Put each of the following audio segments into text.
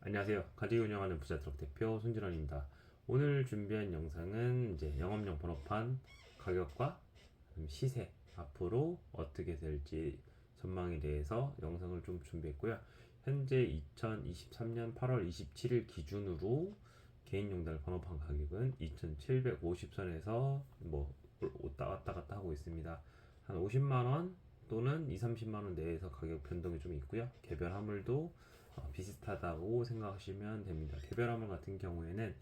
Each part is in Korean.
안녕하세요. 가지고 운영하는 부자트럭 대표 손진원입니다. 오늘 준비한 영상은 이제 영업용 번호판 가격과 시세 앞으로 어떻게 될지 전망에 대해서 영상을 좀 준비했고요. 현재 2023년 8월 27일 기준으로 개인 용달 번호판 가격은 2,750선에서 뭐 왔다 갔다 하고 있습니다. 한 50만 원 또는 2, 30만 원 내에서 가격 변동이 좀 있고요. 개별 화물도 비슷하다고 생각하시면 됩니다. 개별 화물 같은 경우에는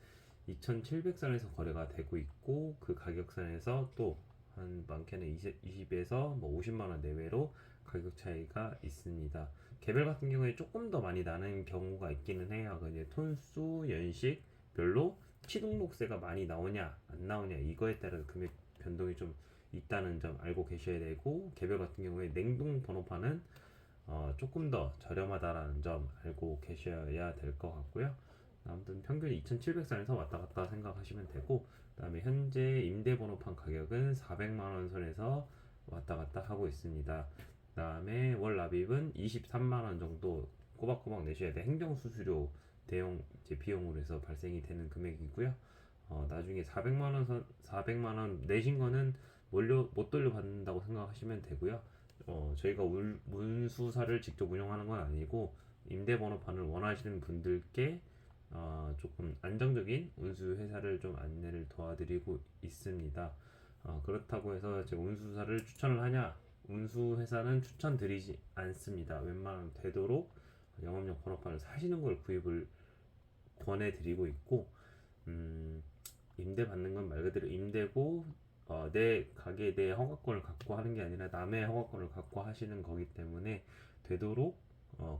2,700선에서 거래가 되고 있고 그 가격선에서 또 한 많게는 20에서 뭐 50만 원 내외로 가격 차이가 있습니다. 개별 같은 경우에 조금 더 많이 나는 경우가 있기는 해요. 근데 톤수, 연식 별로 취등록세가 많이 나오냐 안 나오냐 이거에 따라서 금액 변동이 좀 있다는 점 알고 계셔야 되고, 개별 같은 경우에 냉동 번호판은 조금 더 저렴하다라는 점 알고 계셔야 될 것 같고요. 아무튼 평균 2,700선에서 왔다 갔다 생각하시면 되고, 그다음에 현재 임대번호판 가격은 400만 원 선에서 왔다 갔다 하고 있습니다. 그다음에 월 납입은 23만 원 정도 꼬박꼬박 내셔야 돼. 행정수수료 대용 이제 비용으로 해서 발생이 되는 금액이고요. 나중에 400만 원 내신 거는 못 돌려받는다고 생각하시면 되고요. 저희가 문수사를 직접 운영하는 건 아니고 임대번호판을 원하시는 분들께 조금 안정적인 운수 회사를 좀 안내를 도와드리고 있습니다. 그렇다고 해서 제가 운수사를 추천을 하냐? 운수 회사는 추천드리지 않습니다. 웬만하면 되도록 영업용 번호판을 사시는 걸 구입을 권해드리고 있고, 음, 임대 받는 건 말 그대로 임대고, 내 가게에 내 허가권을 갖고 하는 게 아니라 남의 허가권을 갖고 하시는 거기 때문에 되도록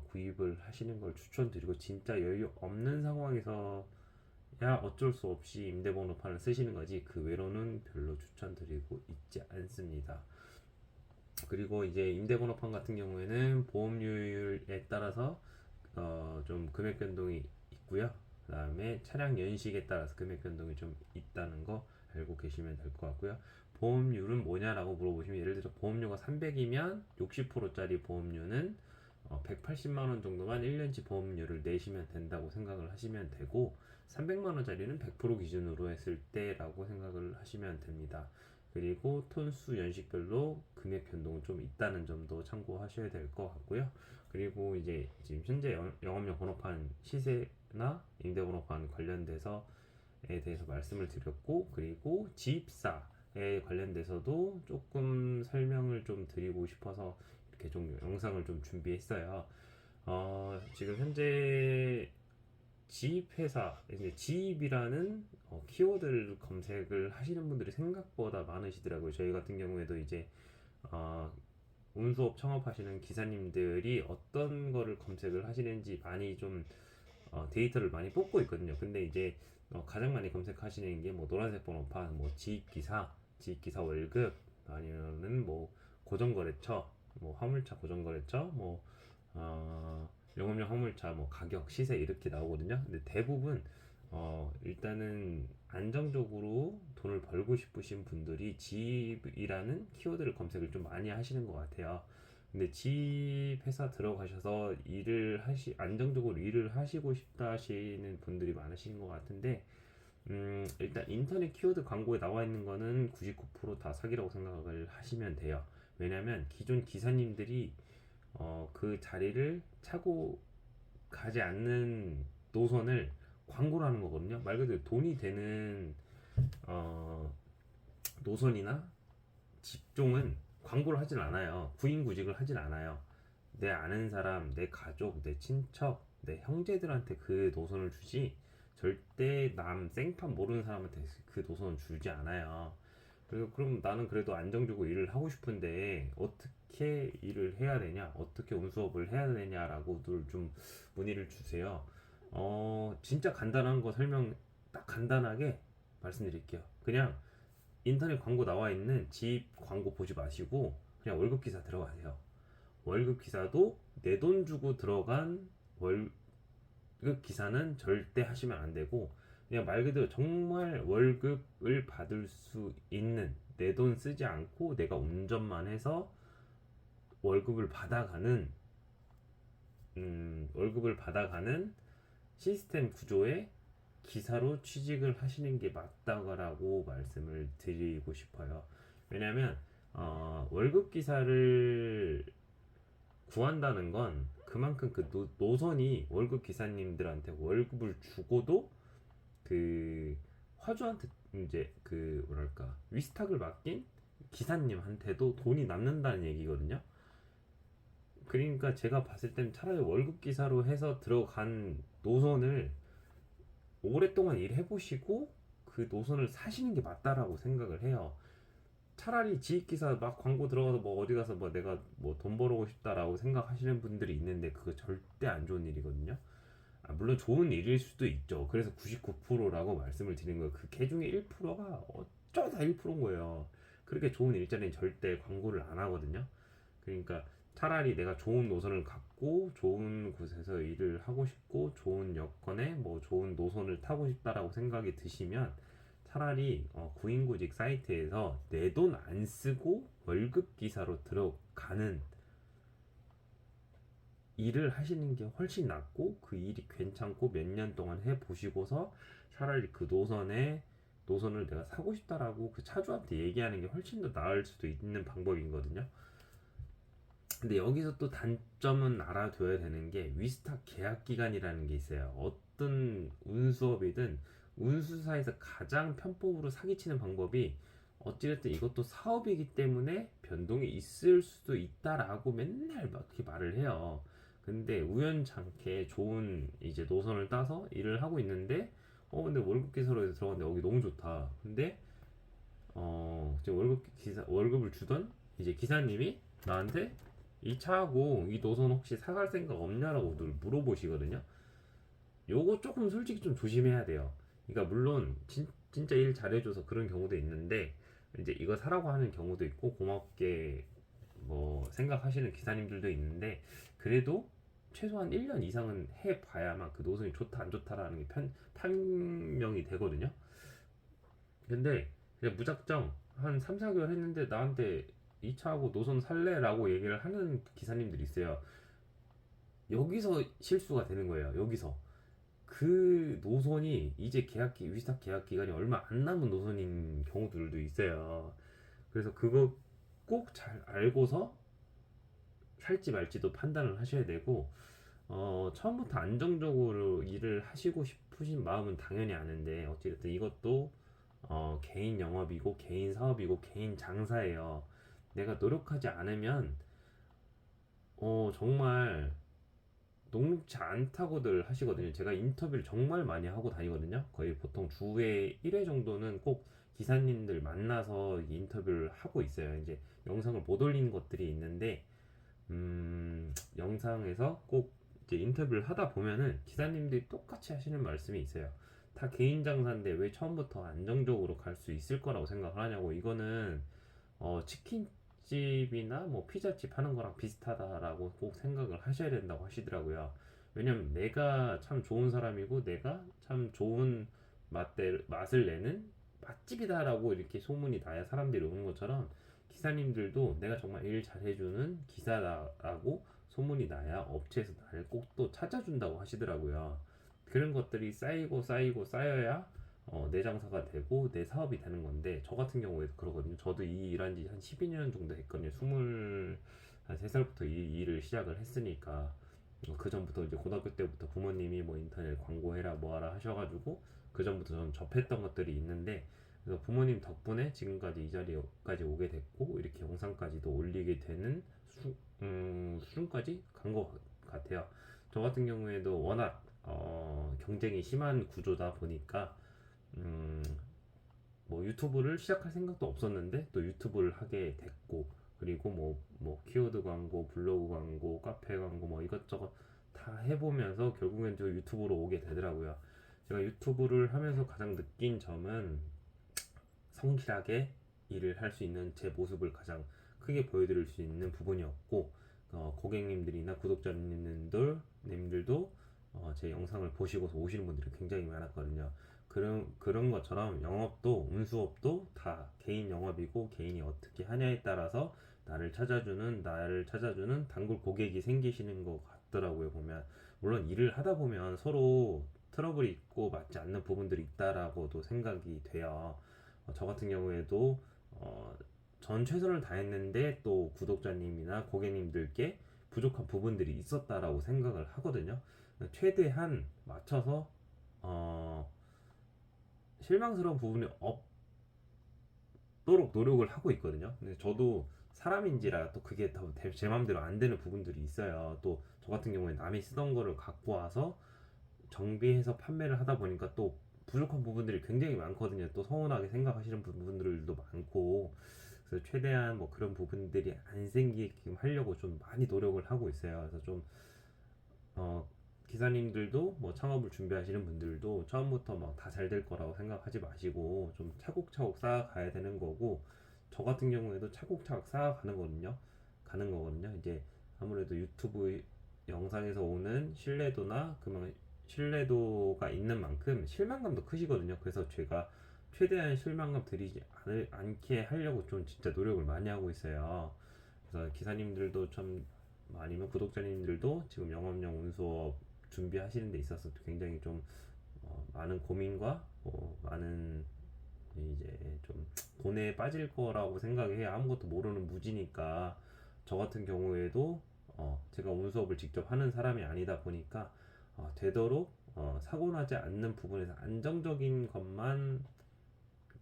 구입을 하시는 걸 추천드리고, 진짜 여유 없는 상황에서 야 어쩔 수 없이 임대번호판을 쓰시는 거지 그 외로는 별로 추천드리고 있지 않습니다. 그리고 이제 임대번호판 같은 경우에는 보험료율에 따라서 좀 금액 변동이 있고요. 그다음에 차량 연식에 따라서 금액 변동이 좀 있다는 거 알고 계시면 될 것 같고요. 보험료는 뭐냐라고 물어보시면, 예를 들어 보험료가 300이면 60%짜리 보험료는 180만 원 정도만 1년치 보험료를 내시면 된다고 생각을 하시면 되고, 300만 원짜리는 100% 기준으로 했을 때라고 생각을 하시면 됩니다. 그리고 톤수 연식별로 금액 변동은 좀 있다는 점도 참고하셔야 될 것 같고요. 그리고 이제 지금 현재 영업용 번호판 시세나 임대번호판 관련돼서에 대해서 말씀을 드렸고, 그리고 지입사에 관련돼서도 조금 설명을 좀 드리고 싶어서 이렇게 좀 영상을 좀 준비했어요. 지금 현재 지입회사, 이제 지입이라는 키워드를 검색을 하시는 분들이 생각보다 많으시더라고요. 저희 같은 경우에도 이제 어, 운수업 창업하시는 기사님들이 어떤 거를 검색을 하시는지 많이 좀 데이터를 많이 뽑고 있거든요. 근데 이제 가장 많이 검색하시는 게 뭐 노란색 번호판, 뭐 지입기사, 지입기사 월급, 아니면은 뭐 고정거래처, 뭐 화물차 고정거래처, 뭐 영업용 화물차 뭐 가격, 시세 이렇게 나오거든요. 근데 대부분 일단은 안정적으로 돈을 벌고 싶으신 분들이 지입이라는 키워드를 검색을 좀 많이 하시는 것 같아요. 근데 지입 회사 들어가셔서 안정적으로 일을 하시고 싶다 하시는 분들이 많으신 것 같은데, 일단 인터넷 키워드 광고에 나와 있는 거는 99%다 사기라고 생각을 하시면 돼요. 왜냐면 기존 기사님들이 그 자리를 차고 가지 않는 노선을 광고를 하는 거거든요. 말 그대로 돈이 되는 어, 노선이나 직종은 광고를 하진 않아요. 구인구직을 하진 않아요. 내 아는 사람, 내 가족, 내 친척, 내 형제들한테 그 노선을 주지, 절대 남 생판 모르는 사람한테 그 노선을 주지 않아요. 그리고 그럼 나는 그래도 안정적으로 일을 하고 싶은데 어떻게 일을 해야 되냐, 어떻게 운수업을 해야 되냐라고들 좀 문의를 주세요. 진짜 간단한 거 설명 딱 간단하게 말씀드릴게요. 그냥 인터넷 광고 나와 있는 집 광고 보지 마시고 그냥 월급 기사 들어가세요. 월급 기사도 내 돈 주고 들어간 월급 기사는 절대 하시면 안 되고, 그냥 말 그대로 정말 월급을 받을 수 있는, 내 돈 쓰지 않고 내가 운전만 해서 월급을 받아가는 월급을 받아가는 시스템 구조의 기사로 취직을 하시는 게 맞다고 말씀을 드리고 싶어요. 왜냐하면 월급 기사를 구한다는 건 그만큼 그 노선이 월급 기사님들한테 월급을 주고도 그 화주한테 이제 그 뭐랄까 위스탁을 맡긴 기사님한테도 돈이 남는다는 얘기거든요. 그러니까 제가 봤을 땐 차라리 월급 기사로 해서 들어간 노선을 오랫동안 일해보시고 그 노선을 사시는 게 맞다라고 생각을 해요. 차라리 지익기사 막 광고 들어가서 뭐 어디 가서 뭐 내가 뭐 돈 벌어오고 싶다라고 생각하시는 분들이 있는데 그거 절대 안 좋은 일이거든요. 물론 좋은 일일 수도 있죠. 그래서 99%라고 말씀을 드린 거예요. 그 개 중에 1%가 어쩌다 1%인 거예요. 그렇게 좋은 일자리는 절대 광고를 안 하거든요. 그러니까 차라리 내가 좋은 노선을 갖고 좋은 곳에서 일을 하고 싶고 좋은 여건에 뭐 좋은 노선을 타고 싶다라고 생각이 드시면 차라리 구인구직 사이트에서 내 돈 안 쓰고 월급 기사로 들어가는 일을 하시는 게 훨씬 낫고 그 일이 괜찮고 몇 년 동안 해 보시고서 차라리 그 노선을 내가 사고 싶다라고 그 차주한테 얘기하는 게 훨씬 더 나을 수도 있는 방법이거든요. 근데 여기서 또 단점은 알아둬야 되는 게 위스탁 계약 기간이라는 게 있어요. 어떤 운수업이든 운수사에서 가장 편법으로 사기치는 방법이 어찌됐든 이것도 사업이기 때문에 변동이 있을 수도 있다라고 맨날 막 그렇게 말을 해요. 근데 우연찮게 좋은 이제 노선을 따서 일을 하고 있는데 근데 월급 기사로 들어갔는데 여기 너무 좋다. 근데 이제 월급을 주던 이제 기사님이 나한테 이 차하고 이 노선 혹시 사갈 생각 없냐라고 늘 물어보시거든요. 요거 조금 솔직히 좀 조심해야 돼요. 그러니까 물론 진짜 일 잘해줘서 그런 경우도 있는데 이제 이거 사라고 하는 경우도 있고 고맙게 뭐 생각하시는 기사님들도 있는데 그래도 최소한 1년 이상은 해봐야만 그 노선이 좋다 안 좋다라는 게 판명이 되거든요. 근데 그냥 무작정 한 3, 4개월 했는데 나한테 이 차하고 노선 살래라고 얘기를 하는 기사님들이 있어요. 여기서 실수가 되는 거예요. 여기서 그 노선이 이제 위탁 계약 기간이 얼마 안 남은 노선인 경우들도 있어요. 그래서 그거 꼭 잘 알고서 살지 말지도 판단을 하셔야 되고 처음부터 안정적으로 일을 하시고 싶으신 마음은 당연히 아는데 어찌됐든 이것도 개인 영업이고 개인 사업이고 개인 장사예요. 내가 노력하지 않으면 정말 녹록지 않다고들 하시거든요. 제가 인터뷰를 정말 많이 하고 다니거든요. 거의 보통 주에 1회 정도는 꼭 기사님들 만나서 인터뷰를 하고 있어요. 이제 영상을 못 올리는 것들이 있는데 영상에서 꼭 이제 인터뷰를 하다 보면은 기사님들이 똑같이 하시는 말씀이 있어요. 다 개인 장사인데 왜 처음부터 안정적으로 갈 수 있을 거라고 생각을 하냐고. 이거는 치킨집이나 뭐 피자집 하는 거랑 비슷하다라고 꼭 생각을 하셔야 된다고 하시더라고요. 왜냐면 내가 참 좋은 사람이고 내가 참 좋은 맛을 내는 맛집이다라고 이렇게 소문이 나야 사람들이 오는 것처럼 기사님들도 내가 정말 일 잘해주는 기사다라고 소문이 나야 업체에서 나를 꼭 또 찾아준다고 하시더라고요. 그런 것들이 쌓이고 쌓여야 내 장사가 되고 내 사업이 되는 건데 저 같은 경우에도 그러거든요. 저도 이 일한 지 한 12년 정도 했거든요. 23살부터 이 일을 시작을 했으니까 그 전부터 이제 고등학교 때부터 부모님이 뭐 인터넷 광고해라 뭐하라 하셔가지고 그 전부터 저는 접했던 것들이 있는데 그래서 부모님 덕분에 지금까지 이 자리까지 오게 됐고 이렇게 영상까지도 올리게 되는 수준까지 간 것 같아요. 저 같은 경우에도 워낙 경쟁이 심한 구조다 보니까 음, 뭐 유튜브를 시작할 생각도 없었는데 또 유튜브를 하게 됐고 그리고 뭐 키워드 광고, 블로그 광고, 카페 광고 뭐 이것저것 다 해보면서 결국엔 저 유튜브로 오게 되더라고요. 제가 유튜브를 하면서 가장 느낀 점은 성실하게 일을 할 수 있는 제 모습을 가장 크게 보여드릴 수 있는 부분이었고 고객님들이나 구독자님들도 제 영상을 보시고서 오시는 분들이 굉장히 많았거든요. 그런 것처럼 영업도 운수업도 다 개인 영업이고 개인이 어떻게 하냐에 따라서 나를 찾아주는 단골 고객이 생기시는 것 같더라고요. 보면 물론 일을 하다 보면 서로 트러블이 있고 맞지 않는 부분들이 있다라고도 생각이 돼요. 저 같은 경우에도 전 최선을 다했는데 또 구독자님이나 고객님들께 부족한 부분들이 있었다라고 생각을 하거든요. 최대한 맞춰서 어, 실망스러운 부분이 없도록 노력을 하고 있거든요. 근데 저도 사람인지라 또 그게 제 마음대로 안 되는 부분들이 있어요. 또 저 같은 경우에 남이 쓰던 거를 갖고 와서 정비해서 판매를 하다 보니까 또 부족한 부분들이 굉장히 많거든요. 또 서운하게 생각하시는 부분들도 많고, 그래서 최대한 뭐 그런 부분들이 안 생기게끔 하려고 좀 많이 노력을 하고 있어요. 그래서 좀 어, 기사님들도 뭐 창업을 준비하시는 분들도 처음부터 막 다 잘 될 거라고 생각하지 마시고 좀 차곡차곡 쌓아가야 되는 거고, 저 같은 경우에도 차곡차곡 쌓아가는 거거든요. 가는 거거든요. 이제 아무래도 유튜브 영상에서 오는 신뢰도나 그만 신뢰도가 있는 만큼 실망감도 크시거든요. 그래서 제가 최대한 실망감 드리지 않게 하려고 좀 진짜 노력을 많이 하고 있어요. 그래서 기사님들도 좀 아니면 구독자님들도 지금 영업용 운수업 준비하시는 데 있어서 굉장히 좀 많은 고민과 많은 이제 좀 고뇌에 빠질 거라고 생각해요. 아무것도 모르는 무지니까. 저 같은 경우에도 제가 운수업을 직접 하는 사람이 아니다 보니까 되도록 사고 나지 않는 부분에서 안정적인 것만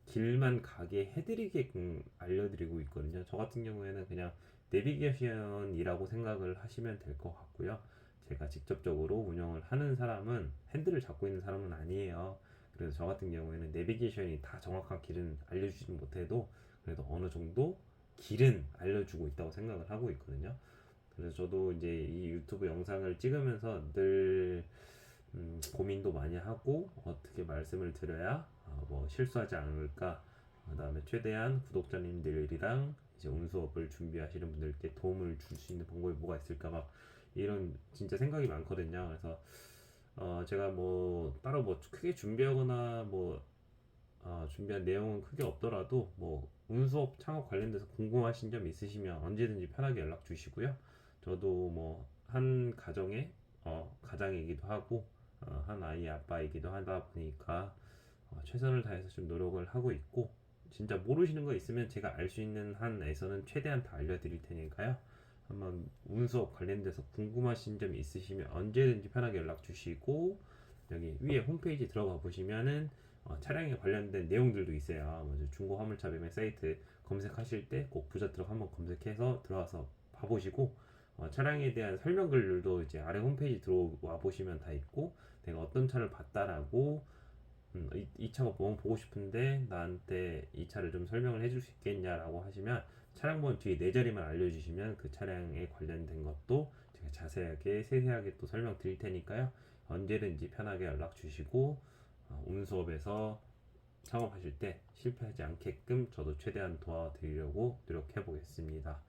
길만 가게 해드리게끔 알려드리고 있거든요. 저 같은 경우에는 그냥 내비게이션이라고 생각을 하시면 될 것 같고요. 제가 직접적으로 운영을 하는 사람은 핸들을 잡고 있는 사람은 아니에요. 그래서 저 같은 경우에는 내비게이션이 다 정확한 길은 알려주지 못해도 그래도 어느 정도 길은 알려주고 있다고 생각을 하고 있거든요. 그래서 저도 이제 이 유튜브 영상을 찍으면서 늘 고민도 많이 하고 어떻게 말씀을 드려야 뭐 실수하지 않을까, 그다음에 최대한 구독자님들이랑 이제 운수업을 준비하시는 분들께 도움을 줄 수 있는 방법이 뭐가 있을까 막 이런 진짜 생각이 많거든요. 그래서 제가 뭐 따로 뭐 크게 준비하거나 뭐 준비한 내용은 크게 없더라도 뭐 운수업 창업 관련돼서 궁금하신 점 있으시면 언제든지 편하게 연락 주시고요. 저도 뭐 한 가정의 가장이기도 하고 한 아이의 아빠이기도 하다 보니까 최선을 다해서 좀 노력을 하고 있고, 진짜 모르시는 거 있으면 제가 알 수 있는 한에서는 최대한 다 알려드릴 테니까요. 한번 운수업 관련돼서 궁금하신 점 있으시면 언제든지 편하게 연락 주시고, 여기 위에 홈페이지 들어가 보시면은 차량에 관련된 내용들도 있어요. 먼저 중고 화물차 매매 사이트 검색하실 때 꼭 부자트럭 한번 검색해서 들어와서 봐보시고, 차량에 대한 설명글들도 이제 아래 홈페이지 들어와 보시면 다 있고, 내가 어떤 차를 봤다라고 이 차가 너무 보고 싶은데 나한테 이 차를 좀 설명을 해줄 수 있겠냐라고 하시면 차량 번호 뒤에 네 자리만 알려주시면 그 차량에 관련된 것도 제가 자세하게 세세하게 또 설명 드릴 테니까요. 언제든지 편하게 연락 주시고 운수업에서 창업하실 때 실패하지 않게끔 저도 최대한 도와드리려고 노력해 보겠습니다.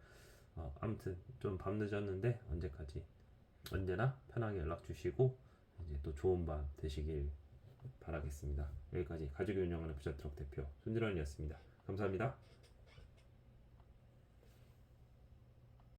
아무튼 좀 밤 늦었는데 언제나 편하게 연락 주시고 이제 또 좋은 밤 되시길 바라겠습니다. 여기까지 가족이 운영하는 부자트럭 대표 손진원이었습니다. 감사합니다.